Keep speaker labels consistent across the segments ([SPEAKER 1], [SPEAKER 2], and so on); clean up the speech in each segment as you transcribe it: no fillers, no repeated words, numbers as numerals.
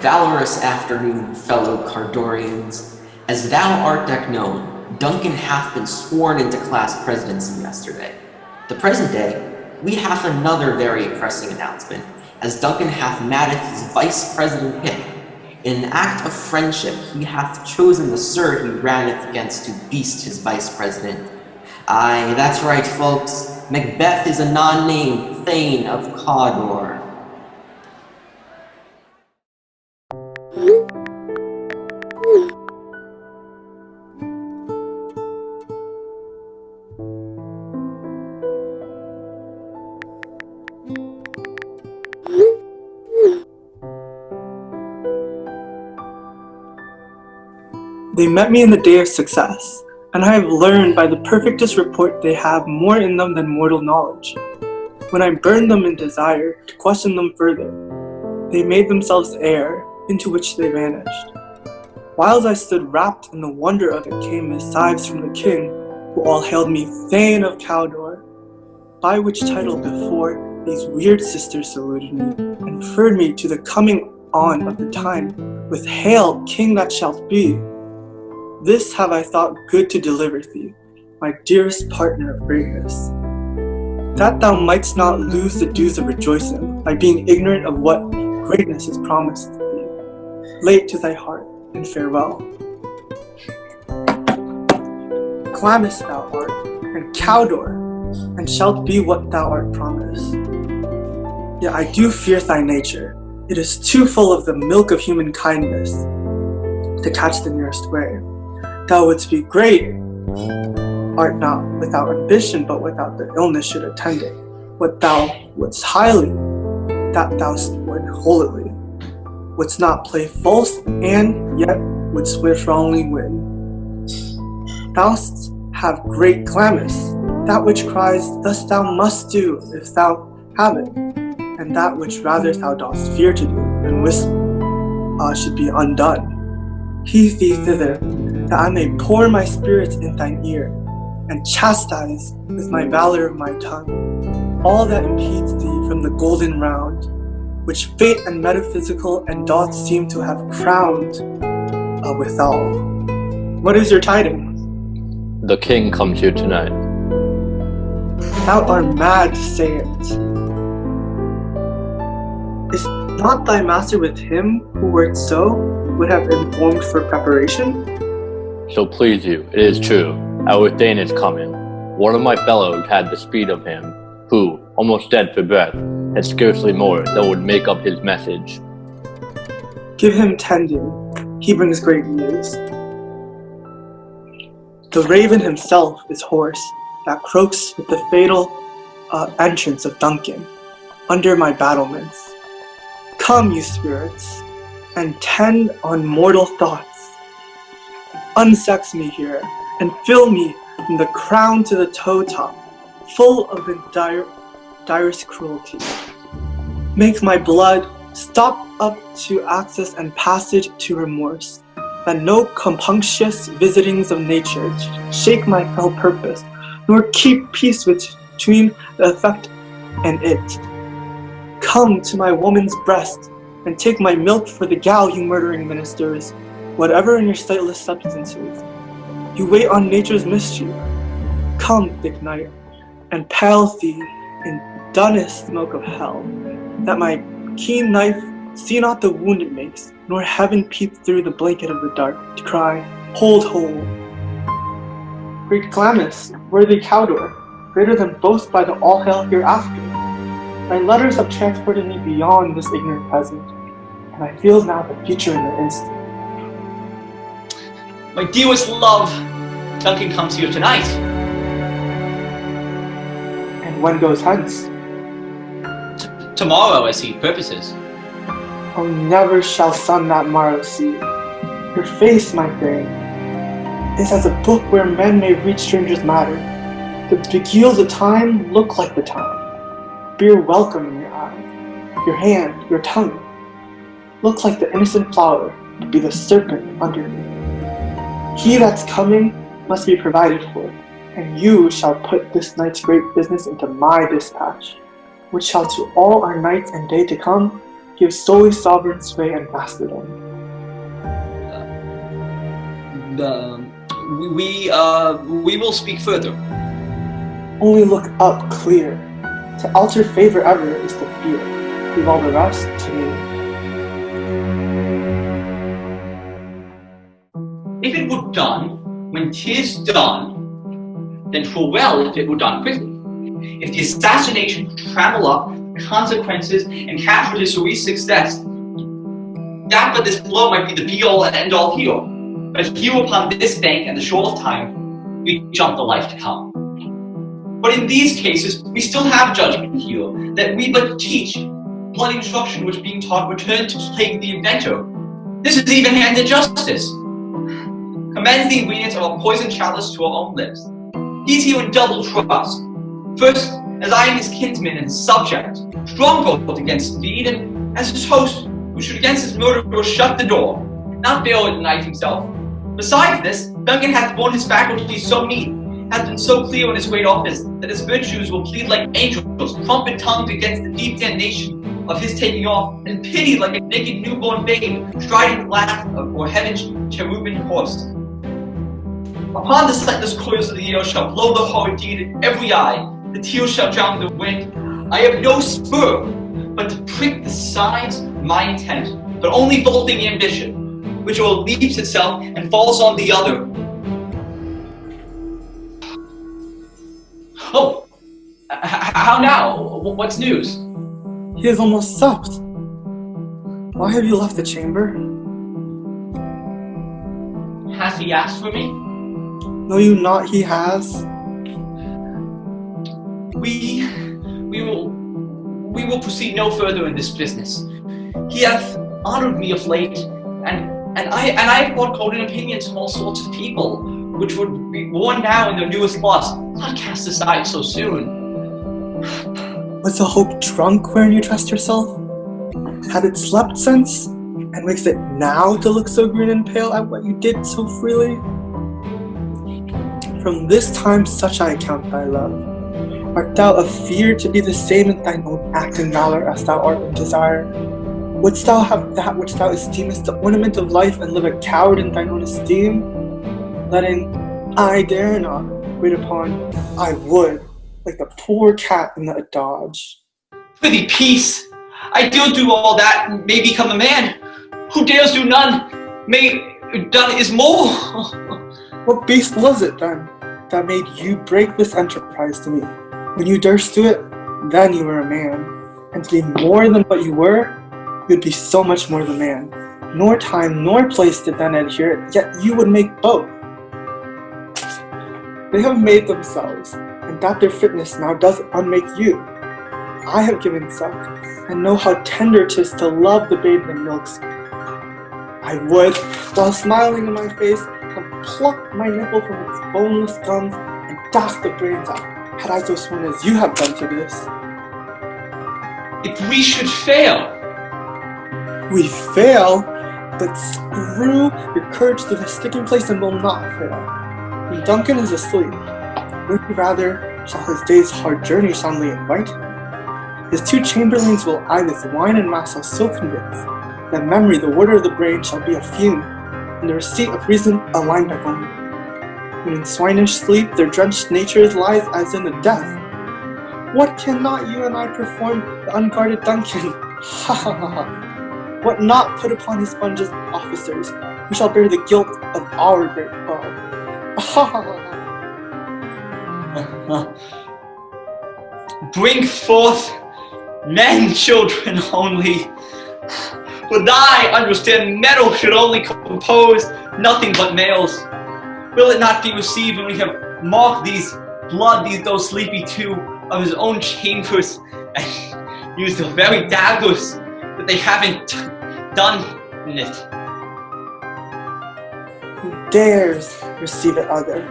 [SPEAKER 1] Valorous afternoon, fellow Cardorians. As thou art deck known, Duncan hath been sworn into class presidency yesterday. The present day, we hath another very pressing announcement, as Duncan hath maddeth his vice president pick. In an act of friendship, he hath chosen the sir he ranneth against to beast his vice president. Aye, that's right, folks. Macbeth is a non-named Thane of Cawdor.
[SPEAKER 2] They met me in the day of success, and I have learned by the perfectest report they have more in them than mortal knowledge. When I burned them in desire to question them further, they made themselves air, into which they vanished. Whiles I stood wrapped in the wonder of it came missives from the king, who all hailed me Thane of Cawdor, by which title before these weird sisters saluted me, and referred me to the coming on of the time, with Hail, King that shalt be. This have I thought good to deliver thee, my dearest partner of greatness, that thou mightst not lose the dues of rejoicing by being ignorant of what greatness is promised thee. Late to thy heart, and farewell. Clamous thou art, and Cawdor, and shalt be what thou art promised. Yet I do fear thy nature. It is too full of the milk of human kindness to catch the nearest way. Thou wouldst be great, art not without ambition, but without the illness should attend it. What thou wouldst highly, that thou would holily. Wouldst not play false, and yet wouldst wrongly win. Thou'st have great clamous, that which cries, thus thou must do, if thou have it, and that which rather thou dost fear to do, than wish should be undone. Heave thee thither, that I may pour my spirits in thine ear, and chastise with my valor of my tongue all that impedes thee from the golden round, which fate and metaphysical and doth seem to have crowned withal. What is your tidings?
[SPEAKER 3] The king comes here tonight.
[SPEAKER 2] Thou art mad to say it. Is not thy master with him who wert so, would have informed for preparation?
[SPEAKER 3] So please you, it is true, our Thane is coming. One of my fellows had the speed of him, who, almost dead for breath, had scarcely more that would make up his message.
[SPEAKER 2] Give him tending, he brings great news. The raven himself is hoarse, that croaks with the fatal entrance of Duncan, under my battlements. Come, you spirits, and tend on mortal thoughts. Unsex me here, and fill me from the crown to the toe top, full of the direst cruelty. Make my blood stop up to access and passage to remorse, that no compunctious visitings of nature shake my fell purpose, nor keep peace between the effect and it. Come to my woman's breast, and take my milk for the gal, you murdering ministers, whatever in your sightless substances. You wait on nature's mischief. Come, thick night, and pale thee in dunnest smoke of hell, that my keen knife see not the wound it makes, nor heaven peep through the blanket of the dark, to cry, hold, hold. Great Glamis, worthy Cawdor, greater than both by the all-hail hereafter. Thy letters have transported me beyond this ignorant present, and I feel now the future in an instant.
[SPEAKER 4] My dearest love, Duncan comes here tonight.
[SPEAKER 2] And when goes hence?
[SPEAKER 4] Tomorrow, as he purposes.
[SPEAKER 2] Oh, never shall sun that morrow see. Your face, my Thane, is as a book where men may read strangers' matter. The beguiles of time look like the time. Bear welcome in your eye. Your hand, your tongue, look like the innocent flower, to be the serpent underneath. He that's coming must be provided for, and you shall put this night's great business into my dispatch, which shall to all our nights and day to come give solely sovereign sway and masterdom.
[SPEAKER 4] We will speak further.
[SPEAKER 2] Only look up clear. To alter favor ever is to fear. Leave all the rest to me.
[SPEAKER 4] If it were done when 'tis done, then 'twere well if it were done quickly. If the assassination could trammel up consequences and capture his Ruiz success, that but this blow might be the be-all and end-all here. But here upon this bank and the shore of time, we jump the life to come. But in these cases, we still have judgment here, that we but teach, blunt instruction which being taught return to plague the inventor. This is even-handed justice. Commends the ingredients of a poison chalice to our own lips. He's here in double trust. First, as I am his kinsman and subject, stronghold against speed, and as his host, who should against his murderer shut the door, not bail at night himself. Besides this, Duncan hath borne his faculties so neat, hath been so clear in his great office, that his virtues will plead like angels, trumpet-tongued against the deep damnation of his taking off, and pitied like a naked newborn babe, striding the lap of heaven's cherubim horse. Upon the sightless coils of the air shall blow the horrid deed in every eye, the tears shall drown the wind. I have no spur, but to prick the signs of my intent, but only vaulting ambition, which all leaps itself and falls on the other. Oh, how now? What's news?
[SPEAKER 2] He has almost supped. Why have you left the chamber?
[SPEAKER 4] Hath he asked for me?
[SPEAKER 2] Know you not he has?
[SPEAKER 4] We will proceed no further in this business. He hath honored me of late, and I have brought golden opinions from all sorts of people, which would be worn now in their newest loss, not cast aside so soon.
[SPEAKER 2] Was the hope drunk wherein you trust yourself? Had it slept since, and wakes it now to look so green and pale at what you did so freely? From this time such I account thy love. Art thou afeard to be the same in thine own act and valor as thou art in desire? Wouldst thou have that which thou esteemest the ornament of life, and live a coward in thine own esteem? Letting I dare not wait upon I would, like the poor cat in the adage.
[SPEAKER 4] Prithee, peace! I dare do all that, may become a man. Who dares do none, may done is more.
[SPEAKER 2] What beast was it then that made you break this enterprise to me? When you durst do it, then you were a man. And to be more than what you were, you'd be so much more the man. Nor time nor place did then adhere, yet you would make both. They have made themselves, and that their fitness now does unmake you. I have given suck, and know how tender 'tis to love the babe that milks you. I would, while smiling in my face, have plucked my nipple from its boneless gums and dashed the brains out, had I so sworn as you have done to this.
[SPEAKER 4] If we should fail,
[SPEAKER 2] We fail, but screw your courage to the sticking place and will not fail. When Duncan is asleep, would you rather shall his day's hard journey soundly invite him? His two chamberlains will I with wine and mass so convince, that memory, the water of the brain, shall be a fume, and the receipt of reason a line by line. When in swinish sleep their drenched nature lies as in a death, what cannot you and I perform, the unguarded Duncan? Ha ha ha ha! What not put upon his sponges officers, who shall bear the guilt of our great foe? Ha ha ha!
[SPEAKER 4] bring forth men, children only. For thy understanding, metal should only compose nothing but males. Will it not be received when we have marked those sleepy two of his own chambers, and used the very daggers that they haven't done in it?
[SPEAKER 2] Who dares receive it other?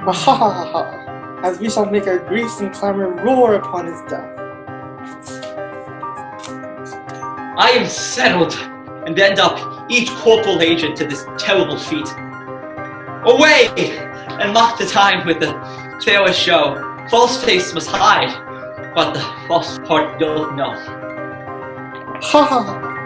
[SPEAKER 2] Ha ha ha ha! As we shall make our griefs and clamor roar upon his death.
[SPEAKER 4] I am settled, and end up each corporal agent to this terrible feat. Away, and mock the time with the fairest show. False face must hide, but the false heart doth know.
[SPEAKER 2] 哈哈哈。